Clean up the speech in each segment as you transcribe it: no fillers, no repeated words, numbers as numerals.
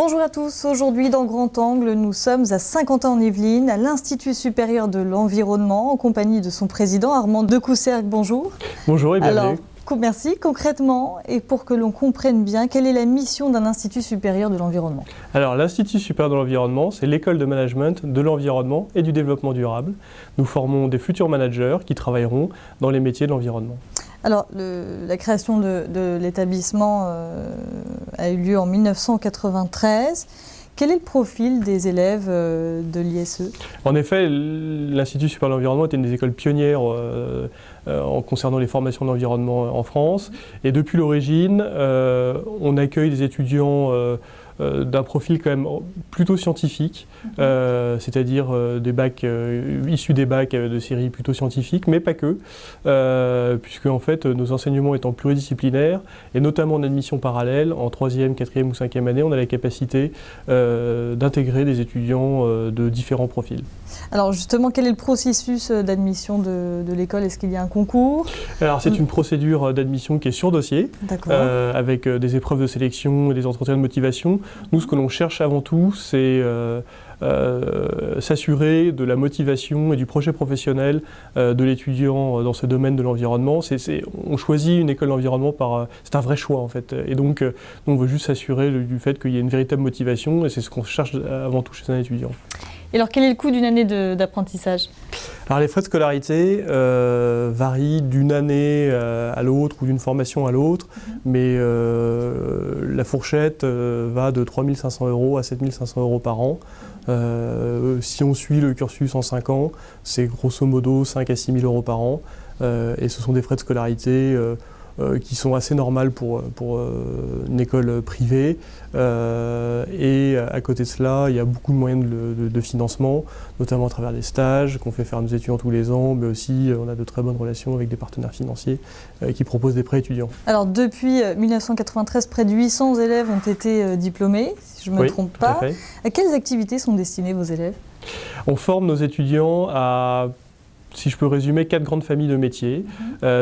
Bonjour à tous, aujourd'hui dans Grand Angle, nous sommes à Saint-Quentin-en-Yvelines, à l'Institut supérieur de l'environnement, en compagnie de son président Armand Decoussergues. Bonjour. Bonjour et bienvenue. Alors, merci. Concrètement, et pour que l'on comprenne bien, quelle est la mission d'un Institut supérieur de l'environnement? Alors, l'Institut supérieur de l'environnement, c'est l'école de management de l'environnement et du développement durable. Nous formons des futurs managers qui travailleront dans les métiers de l'environnement. Alors, la création de l'établissement a eu lieu en 1993. Quel est le profil des élèves de l'ISE? En effet, l'Institut supérieur de l'environnement était une des écoles pionnières concernant les formations de l'environnement en France. Et depuis l'origine, on accueille des étudiants d'un profil quand même plutôt scientifique, c'est-à-dire des bacs issus des bacs de série plutôt scientifique, mais pas que, puisque en fait nos enseignements étant pluridisciplinaires, et notamment en admission parallèle, en 3e, 4e ou 5e année, on a la capacité d'intégrer des étudiants de différents profils. Alors justement, quel est le processus d'admission de l'école? Est-ce qu'il y a un concours? Alors c'est une procédure d'admission qui est sur dossier, avec des épreuves de sélection et des entretiens de motivation. Nous, ce que l'on cherche avant tout, c'est s'assurer de la motivation et du projet professionnel de l'étudiant dans ce domaine de l'environnement. On choisit une école d'environnement c'est un vrai choix en fait. Et donc, on veut juste s'assurer du fait qu'il y ait une véritable motivation, et c'est ce qu'on cherche avant tout chez un étudiant. Et alors, quel est le coût d'une année d'apprentissage? Alors, les frais de scolarité varient d'une année à l'autre ou d'une formation à l'autre, mais la fourchette va de 3 500 € à 7 500 € par an. Si on suit le cursus en 5 ans, c'est grosso modo 5 à 6 000 € par an, et ce sont des frais de scolarité qui sont assez normales pour une école privée, et à côté de cela, il y a beaucoup de moyens de financement, notamment à travers des stages qu'on fait faire à nos étudiants tous les ans, mais aussi on a de très bonnes relations avec des partenaires financiers qui proposent des prêts étudiants. Alors depuis 1993, près de 800 élèves ont été diplômés, si je ne me trompe pas. À quelles activités sont destinés vos élèves? On forme nos étudiants à, si je peux résumer, 4 grandes familles de métiers.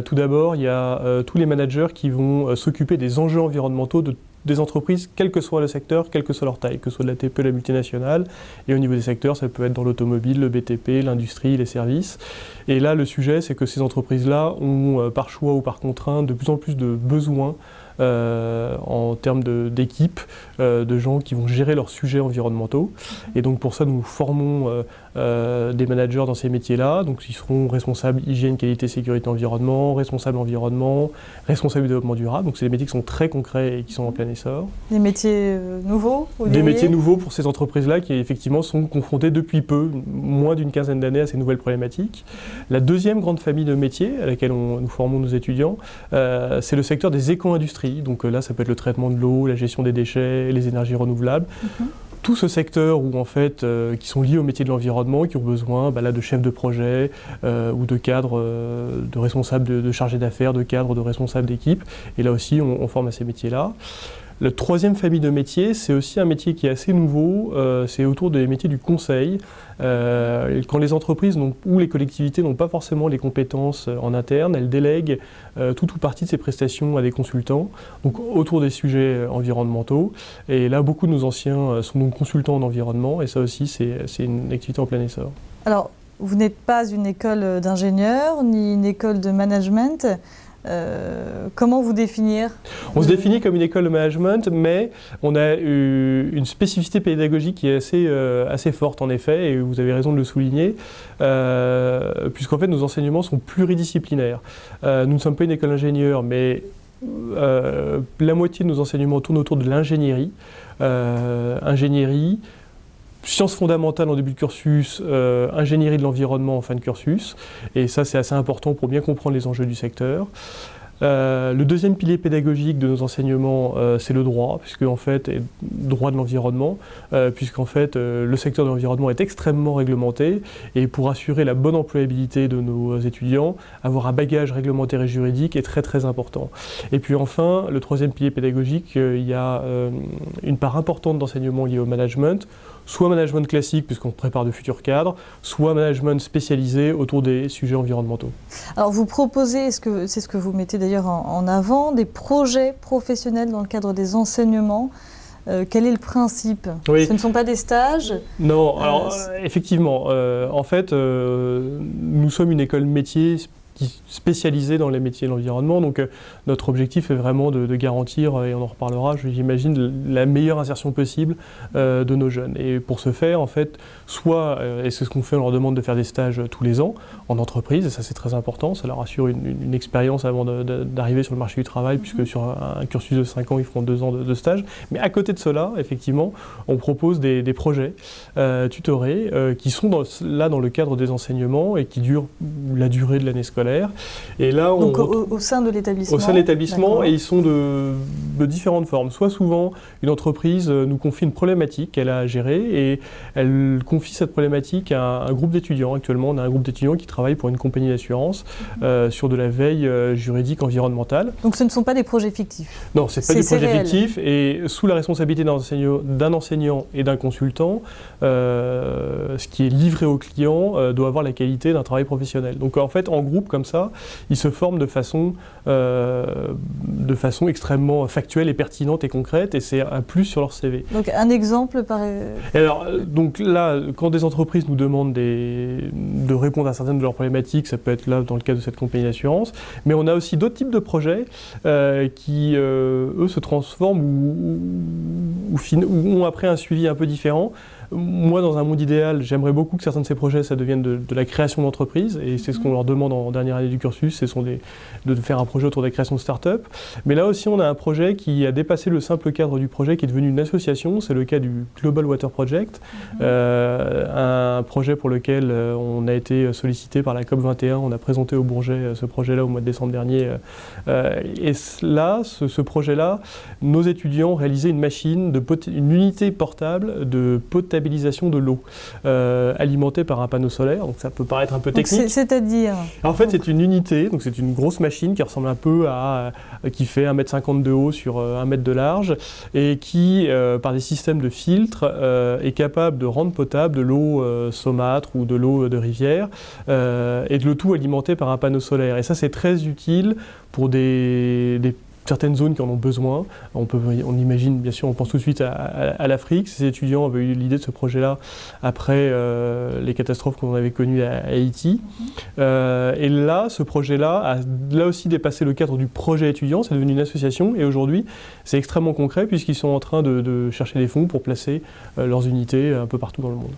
Tout d'abord, il y a tous les managers qui vont s'occuper des enjeux environnementaux des entreprises, quel que soit le secteur, quelle que soit leur taille, que ce soit de la TPE, la multinationale. Et au niveau des secteurs, ça peut être dans l'automobile, le BTP, l'industrie, les services. Et là, le sujet, c'est que ces entreprises-là ont, par choix ou par contrainte, de plus en plus de besoins en termes d'équipe, de gens qui vont gérer leurs sujets environnementaux. Et donc pour ça, nous formons des managers dans ces métiers-là. Donc ils seront responsables hygiène, qualité, sécurité, environnement, responsables environnement, responsables du développement durable. Donc c'est des métiers qui sont très concrets et qui sont en plein essor. Des métiers nouveaux? Des métiers nouveaux pour ces entreprises-là qui effectivement sont confrontées depuis peu, moins d'une quinzaine d'années, à ces nouvelles problématiques. La deuxième grande famille de métiers à laquelle nous formons nos étudiants, c'est le secteur des éco-industries. Donc là, ça peut être le traitement de l'eau, la gestion des déchets, les énergies renouvelables. Tout ce secteur où, en fait, qui sont liés au métier de l'environnement, qui ont besoin là, de chefs de projet ou de cadres, de responsables de chargés d'affaires, de cadres, de responsables d'équipe. Et là aussi, on forme à ces métiers-là. La troisième famille de métiers, c'est aussi un métier qui est assez nouveau, c'est autour des métiers du conseil. Quand les entreprises ou les collectivités n'ont pas forcément les compétences en interne, elles délèguent tout ou partie de ces prestations à des consultants, donc autour des sujets environnementaux. Et là, beaucoup de nos anciens sont donc consultants en environnement, et ça aussi, c'est une activité en plein essor. Alors, vous n'êtes pas une école d'ingénieurs, ni une école de management. Comment vous définir? On se définit comme une école de management, mais on a une spécificité pédagogique qui est assez forte en effet, et vous avez raison de le souligner, puisqu'en fait nos enseignements sont pluridisciplinaires. Nous ne sommes pas une école d'ingénieurs, mais la moitié de nos enseignements tournent autour de l'ingénierie. Ingénierie, sciences fondamentales en début de cursus, ingénierie de l'environnement en fin de cursus. Et ça, c'est assez important pour bien comprendre les enjeux du secteur. Le deuxième pilier pédagogique de nos enseignements, c'est le droit, puisque en fait, droit de l'environnement, puisqu'en fait, le secteur de l'environnement est extrêmement réglementé, et pour assurer la bonne employabilité de nos étudiants, avoir un bagage réglementaire et juridique est très très important. Et puis enfin, le troisième pilier pédagogique, il y a une part importante d'enseignement lié au management, soit management classique, puisqu'on prépare de futurs cadres, soit management spécialisé autour des sujets environnementaux. Alors vous proposez, c'est ce que vous mettez d'ailleurs en avant, des projets professionnels dans le cadre des enseignements. Quel est le principe? Oui. Ce ne sont pas des stages? Non, alors effectivement, en fait, nous sommes une école métier spécialisée dans les métiers de l'environnement, donc notre objectif est vraiment de garantir, et on en reparlera, j'imagine, la meilleure insertion possible de nos jeunes. Et pour ce faire, en fait, soit, et c'est ce qu'on fait, on leur demande de faire des stages tous les ans en entreprise, et ça c'est très important, ça leur assure une expérience avant d'arriver sur le marché du travail, puisque sur un cursus de 5 ans, ils feront 2 ans de stage. Mais à côté de cela, effectivement, on propose des projets tutorés qui sont là dans le cadre des enseignements et qui durent la durée de l'année scolaire. Et là, donc au sein de l'établissement? Au sein de l'établissement, et ils sont de différentes formes. Soit souvent, une entreprise nous confie une problématique qu'elle a à gérer et elle confie cette problématique à un groupe d'étudiants. Actuellement, on a un groupe d'étudiants qui travaille pour une compagnie d'assurance sur de la veille juridique environnementale. Donc ce ne sont pas des projets fictifs? Non, ce n'est pas des projets réel. fictifs, et sous la responsabilité d'un enseignant et d'un consultant, ce qui est livré au client doit avoir la qualité d'un travail professionnel. Donc en fait, en groupe, comme ça, ils se forment de façon extrêmement factuelle et pertinente et concrète, et c'est un plus sur leur CV. Donc un exemple par... Et alors, donc là, quand des entreprises nous demandent de répondre à certaines de leurs problématiques, ça peut être là dans le cadre de cette compagnie d'assurance, mais on a aussi d'autres types de projets qui, eux, se transforment ou ont après un suivi un peu différent. Moi, dans un monde idéal, j'aimerais beaucoup que certains de ces projets, ça devienne de la création d'entreprises, et c'est ce qu'on leur demande en dernière année du cursus, de faire un projet autour de la création de start-up. Mais là aussi, on a un projet qui a dépassé le simple cadre du projet, qui est devenu une association, c'est le cas du Global Water Project, un projet pour lequel on a été sollicité par la COP21, on a présenté au Bourget ce projet-là au mois de décembre dernier, et là, ce projet-là, nos étudiants réalisaient une machine, une unité portable de potabilisation de l'eau, alimentée par un panneau solaire, donc ça peut paraître un peu technique. C'est-à-dire? En fait, c'est une unité, donc c'est une grosse machine qui ressemble un peu qui fait 1,50 m de haut sur 1 m de large, et qui, par des systèmes de filtres, est capable de rendre potable de l'eau saumâtre ou de l'eau de rivière, et le tout alimenté par un panneau solaire. Et ça, c'est très utile pour certaines zones qui en ont besoin. On imagine, bien sûr, on pense tout de suite à l'Afrique. Ces étudiants avaient eu l'idée de ce projet-là après les catastrophes qu'on avait connues à Haïti. Et là, ce projet-là a là aussi dépassé le cadre du projet étudiant. C'est devenu une association, et aujourd'hui, c'est extrêmement concret puisqu'ils sont en train de chercher des fonds pour placer leurs unités un peu partout dans le monde.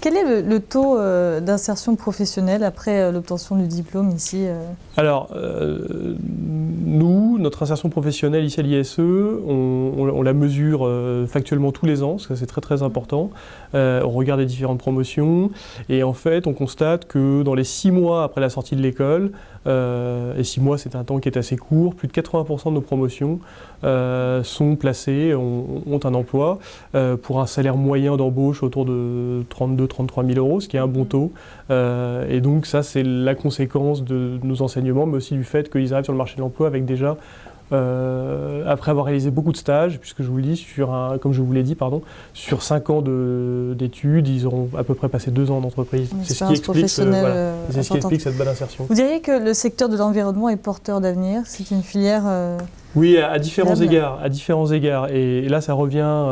Quel est le taux d'insertion professionnelle après l'obtention du diplôme ici? Alors, nous, notre insertion professionnelle ici à l'ISE, on la mesure factuellement tous les ans, parce que c'est très très important. On regarde les différentes promotions, et en fait, on constate que dans les 6 mois après la sortie de l'école, et 6 mois c'est un temps qui est assez court, plus de 80% de nos promotions sont placées, ont un emploi, pour un salaire moyen d'embauche autour de 32-33 000 euros, ce qui est un bon taux. Et donc ça, c'est la conséquence de nos enseignements, mais aussi du fait qu'ils arrivent sur le marché de l'emploi avec déjà, après avoir réalisé beaucoup de stages, puisque je vous le dis, comme je vous l'ai dit, sur 5 ans d'études, ils auront à peu près passé 2 ans en entreprise. C'est ce qui explique cette bonne insertion. Vous diriez que le secteur de l'environnement est porteur d'avenir? C'est une filière... Oui, à différents égards. Et là, ça revient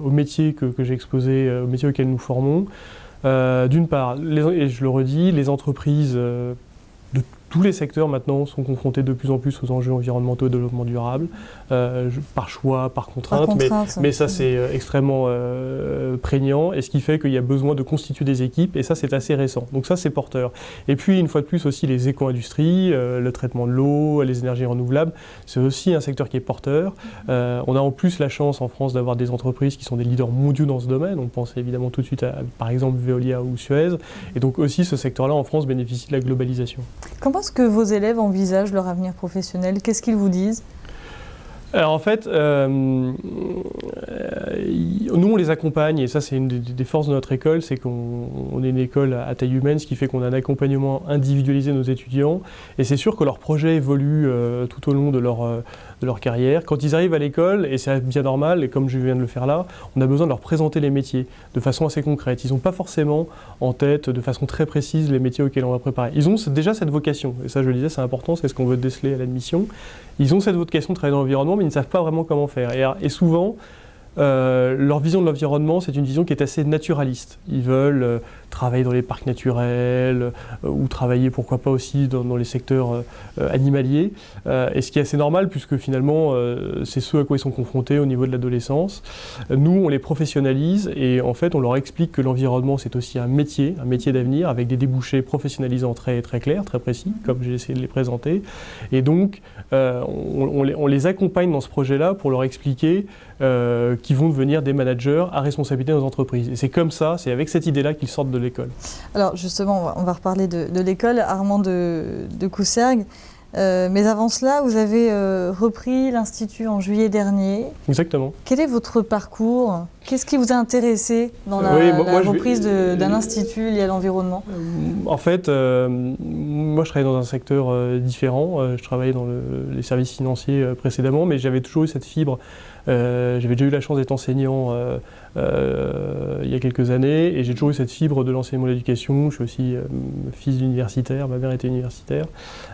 au métier que j'ai exposé, au métier auquel nous formons. D'une part, et je le redis, les entreprises de tous les secteurs maintenant sont confrontés de plus en plus aux enjeux environnementaux et de développement durable, par choix, par contrainte, mais ça c'est extrêmement prégnant, et ce qui fait qu'il y a besoin de constituer des équipes, et ça c'est assez récent, donc ça c'est porteur. Et puis une fois de plus aussi les éco-industries, le traitement de l'eau, les énergies renouvelables, c'est aussi un secteur qui est porteur. On a en plus la chance en France d'avoir des entreprises qui sont des leaders mondiaux dans ce domaine, on pense évidemment tout de suite à par exemple Veolia ou Suez, et donc aussi ce secteur-là en France bénéficie de la globalisation. Comment est-ce que vos élèves envisagent leur avenir professionnel? Qu'est-ce qu'ils vous disent? Alors en fait, nous on les accompagne, et ça c'est une des forces de notre école, c'est qu'on est une école à taille humaine, ce qui fait qu'on a un accompagnement individualisé de nos étudiants, et c'est sûr que leurs projets évoluent tout au long de leur carrière. Quand ils arrivent à l'école, et c'est bien normal, et comme je viens de le faire là, on a besoin de leur présenter les métiers de façon assez concrète. Ils n'ont pas forcément en tête de façon très précise les métiers auxquels on va préparer. Ils ont déjà cette vocation, et ça je le disais, c'est important, c'est ce qu'on veut déceler à l'admission. Ils ont cette vocation de travailler dans l'environnement, mais ils ne savent pas vraiment comment faire. Et souvent, leur vision de l'environnement, c'est une vision qui est assez naturaliste. Ils veulent travailler dans les parcs naturels ou travailler, pourquoi pas aussi, dans les secteurs animaliers. Et ce qui est assez normal, puisque finalement, c'est ce à quoi ils sont confrontés au niveau de l'adolescence. Nous, on les professionnalise et en fait, on leur explique que l'environnement, c'est aussi un métier d'avenir, avec des débouchés professionnalisants très, très clairs, très précis, comme j'ai essayé de les présenter. Et donc, on les accompagne dans ce projet-là pour leur expliquer qu'ils vont devenir des managers à responsabilité dans les entreprises. Et c'est comme ça, c'est avec cette idée-là qu'ils sortent de l'école. Alors justement, on va reparler de l'école. Armand de Coussergues, mais avant cela, vous avez repris l'Institut en juillet dernier. Exactement. Quel est votre parcours? Qu'est-ce qui vous a intéressé dans la reprise d'un institut lié à l'environnement? En fait, moi je travaillais dans un secteur différent. Je travaillais dans les services financiers précédemment, mais j'avais toujours eu cette fibre. J'avais déjà eu la chance d'être enseignant il y a quelques années et j'ai toujours eu cette fibre de l'enseignement de l'éducation. Je suis aussi fils d'universitaire, ma mère était universitaire.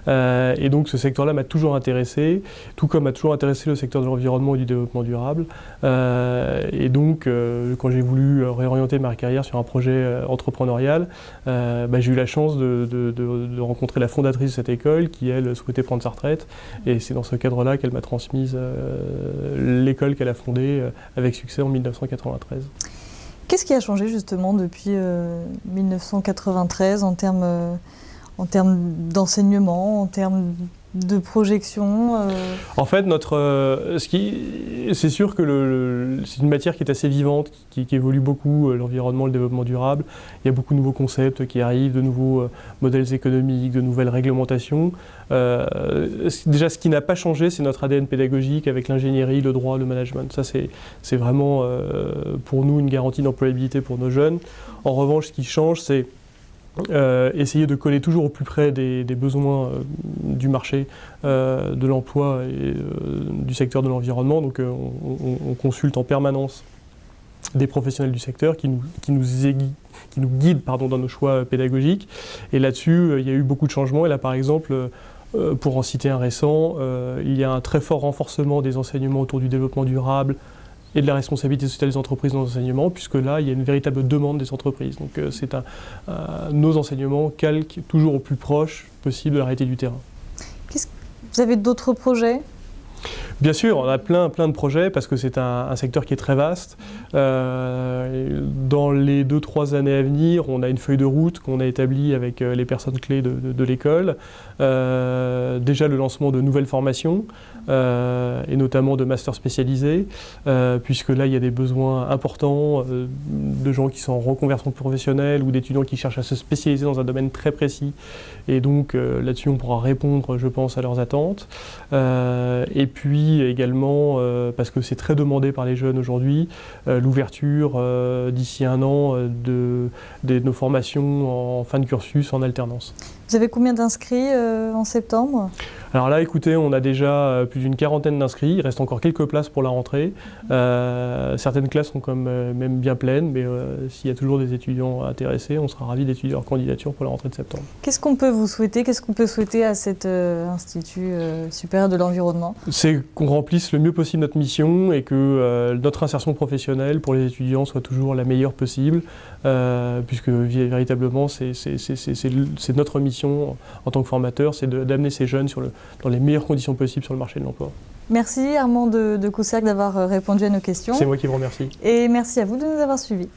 Et donc ce secteur-là m'a toujours intéressé, tout comme m'a toujours intéressé le secteur de l'environnement et du développement durable. Et donc quand j'ai voulu réorienter ma carrière sur un projet entrepreneurial, j'ai eu la chance de rencontrer la fondatrice de cette école qui, elle, souhaitait prendre sa retraite. Et c'est dans ce cadre-là qu'elle m'a transmise l'école qu'elle a fondée avec succès en 1993. Qu'est-ce qui a changé justement depuis 1993 en termes d'enseignement, en termes de projection? En fait, c'est sûr que c'est une matière qui est assez vivante, qui évolue beaucoup, l'environnement, le développement durable. Il y a beaucoup de nouveaux concepts qui arrivent, de nouveaux modèles économiques, de nouvelles réglementations. Déjà, ce qui n'a pas changé, c'est notre ADN pédagogique avec l'ingénierie, le droit, le management. Ça, c'est vraiment pour nous une garantie d'employabilité pour nos jeunes. En revanche, ce qui change, c'est essayer de coller toujours au plus près des besoins du marché, de l'emploi et du secteur de l'environnement. Donc on consulte en permanence des professionnels du secteur qui nous guident dans nos choix pédagogiques. Et là-dessus, il y a eu beaucoup de changements. Et là, par exemple, pour en citer un récent, il y a un très fort renforcement des enseignements autour du développement durable et de la responsabilité sociale des entreprises dans l'enseignement, puisque là, il y a une véritable demande des entreprises. Donc nos enseignements calquent toujours au plus proche possible de la réalité du terrain. Vous avez d'autres projets ? Bien sûr, on a plein de projets parce que c'est un secteur qui est très vaste. Dans les 2-3 années à venir, on a une feuille de route qu'on a établie avec les personnes clés de l'école. Déjà le lancement de nouvelles formations et notamment de masters spécialisés, puisque là il y a des besoins importants de gens qui sont en reconversion professionnelle ou d'étudiants qui cherchent à se spécialiser dans un domaine très précis. Et donc là-dessus on pourra répondre, je pense, à leurs attentes. Et puis également, parce que c'est très demandé par les jeunes aujourd'hui, l'ouverture d'ici un an de nos formations en fin de cursus en alternance. Vous avez combien d'inscrits en septembre ? Alors là, écoutez, on a déjà plus d'une quarantaine d'inscrits. Il reste encore quelques places pour la rentrée. Certaines classes sont quand même bien pleines, mais s'il y a toujours des étudiants intéressés, on sera ravis d'étudier leur candidature pour la rentrée de septembre. Qu'est-ce qu'on peut vous souhaiter ? Qu'est-ce qu'on peut souhaiter à cet Institut supérieur de l'environnement ? C'est qu'on remplisse le mieux possible notre mission et que notre insertion professionnelle pour les étudiants soit toujours la meilleure possible, puisque véritablement, c'est notre mission en tant que formateur, c'est d'amener ces jeunes dans les meilleures conditions possibles sur le marché de l'emploi. Merci Armand de Coussergues d'avoir répondu à nos questions. C'est moi qui vous remercie. Et merci à vous de nous avoir suivis.